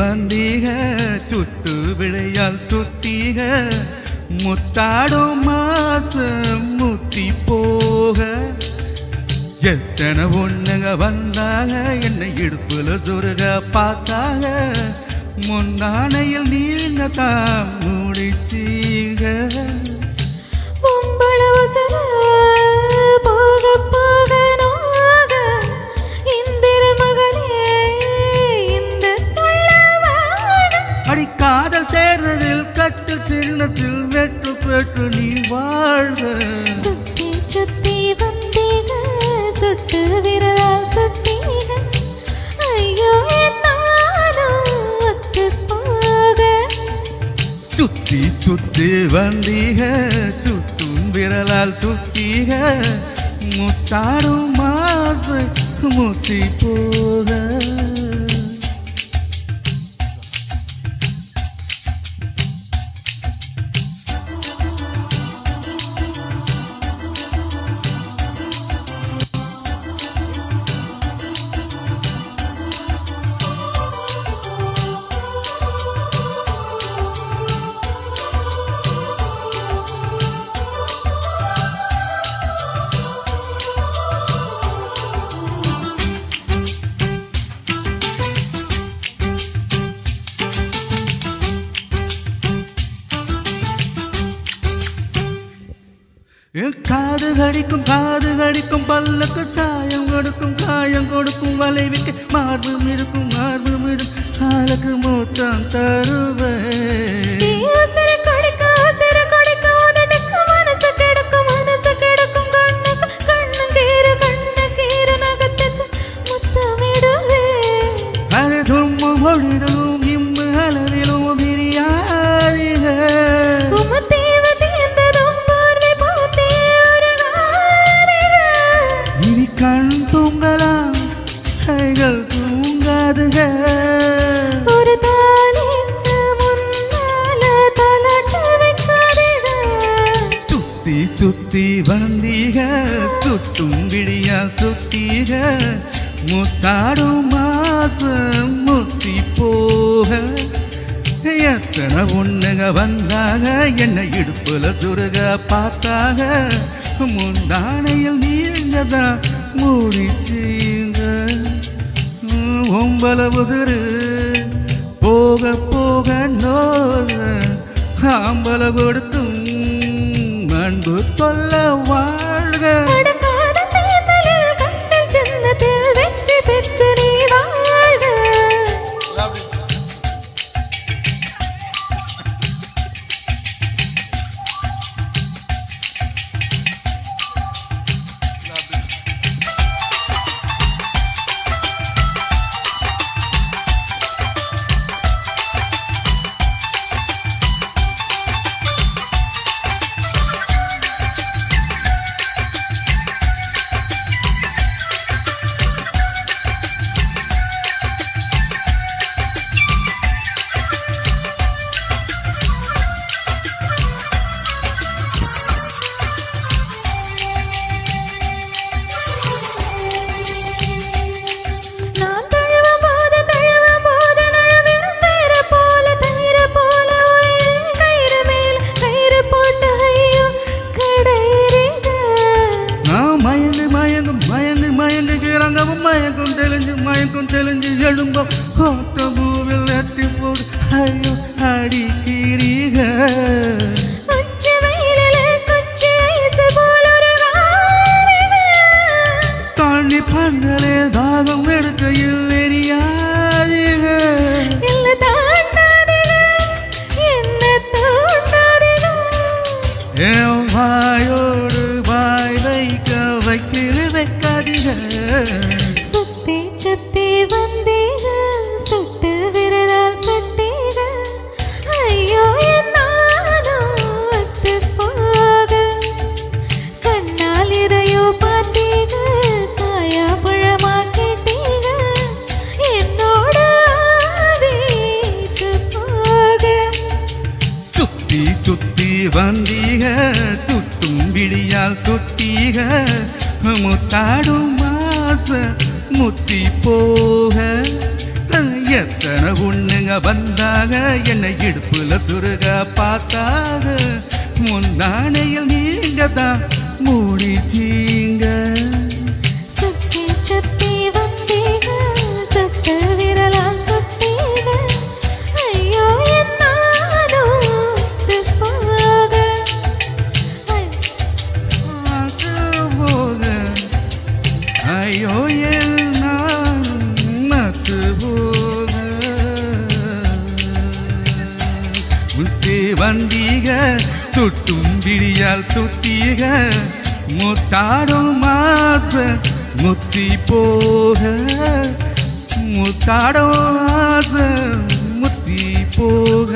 வந்தீக சுட்டு விளையால் சுத்தீக முத்தாடும் மாசம் முத்தி போக எத்தனை ஒண்ணுங்க வந்தாங்க என்னை இடுப்புல சொருக பார்த்தாங்க முன்னானையில் நீங்க தான் முடிச்சீங்க போக போக நோக இந்திர மகனே இந்த அடி காதல் சேர்ந்ததில் கட்டு சின்னத்தில் வெற்று பெற்று நீ வாழ்க சுத்தி சுத்தி வந்தீங்க சுட்டு விரலால் சுட்டீங்க ஐயோ நானும் ஒத்து போக சுத்தி சுத்தி வந்தீக சுட்டும் விரலால் சுட்டீக முத்தாடும் மாச முத்தி போக காது கடிக்கும் பல்லுக்கு சாயம் கொடுக்கும் வளைவுக்கு மார்பும் இருக்கும் காலுக்கு மூத்தம் தருவேன் மொழிடும் இம்மு அளவிலும் பிரியாதிக இனி கண் தூங்கலாம் கைகள் தூங்காதுக ஒரு சுத்தி சுத்தி வந்தீக சுட்டும் விடியா சுத்தீக முத்தாடும் மாசம் முத்தி போக எத்தனை ஒண்ணுங்க வந்தாங்க என்னை இடுப்புல சுருக பார்த்தாங்க முந்தானையில் நீங்க தான் முடிச்சீங்க ஒம்பல உசுறு போக போக நோக ஆம்பல கொடுத்தும் அன்பு தொல்ல வாழ்க வெற்றி பெற்று நீ வாழ்க மயக்கும் தெளிஞ்சு எழும்பம் ஓட்ட பூவில் எத்தி போடு ஐயோ அடிக்கிறீக தண்ணி பந்தலே தாகம் எடுக்கையில் நெறியாதிக என் வாயோடு வாய் வைக்கிறது வைக்காதீக சுத்தி சுத்தி வந்தீங்க சுட்டு விரலால் சுட்டீங்க ஐயோ நானும் ஒத்து போக கண்ணால் இதையோ பார்த்தீங்க தாயா பழமா கேட்டீங்க என்னோட ஆவிக்கு போக சுத்தி சுத்தி வந்தீக சுட்டும் விடியால் சுத்தீக முத்தாடும் மாச முத்தி போக எத்தனை பொண்ணுங்க வந்தாங்க என்னை இடுப்புல சுருக பார்த்தாக முந்தானையில் நீங்க தான் மூடிச்சீங்க சுத்தி சுத்தி வந்தீங்க சுத்த விரலால் சுத்தீங்க ஐயோ என்னானோ போக போக ஐயோ மத்து போக முத்தி வந்தீக சுட்டும் விடியால் சுத்தீக முத்தாடும் மாச முத்தி போக முத்தாடும் ஆச முத்தி போக